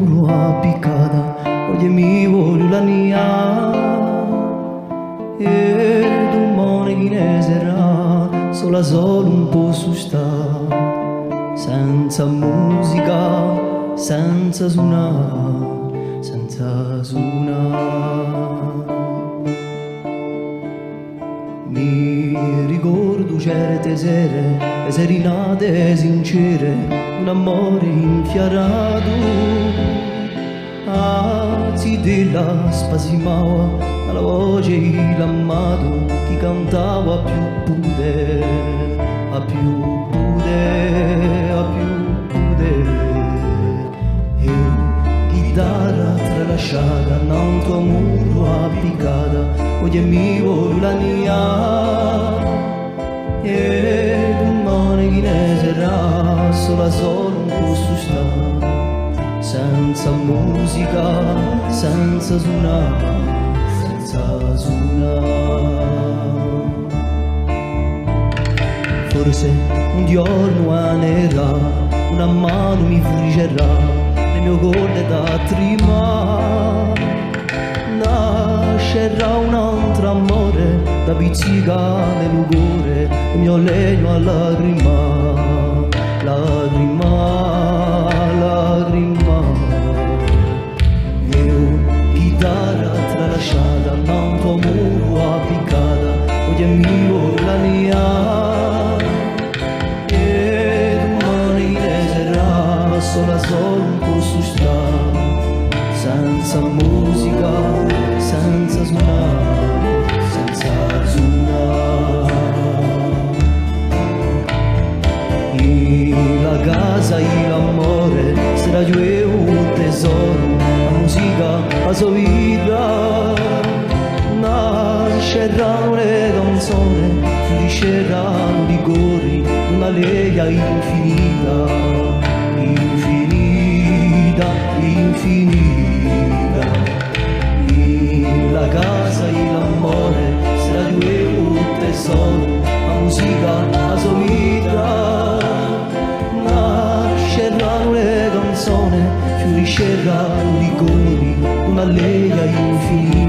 muro appiccata, oggi mi voglio la mia. E domani chi ne sarà, solo un po' su sta, senza musica, senza suonare, senza suonare. Mi ricordo certe sere, le serenate sincere, un amore infiarato, anzi della spasimava, alla voce l'amato, chi cantava a più potere, a più potere, a più potere. E chitarra tralasciata, un tuo muro appiccata, oggi mi voglio la mia. E domani chi ne sarà, solo un po' su sta, senza musica, senza suonare, senza suonare. Forse un giorno anerà, una mano mi furigerà, le mie corde da trimare. Nascerà un altro amore, da pizzicare l'ugore, il mio legno a lacrima, lacrima, lacrima. Io, chitarra tralasciata, un tuo muro appiccata, oggi è mio la mia. E domani ne sarà, solo un po' su sta, senza musica, senza suonare, senza suonare. E la casa e l'amore sarà giù un tesoro, la musica, la sua vita. Nasceranno le canzoni, fiorisceranno i cori, una lega infinita, infinita, infinita. La casa e l'amore sarà due un tesoro, la musica, la sua vita. Nasceranno le canzoni, fiorisceranno i cori, una lega infinita.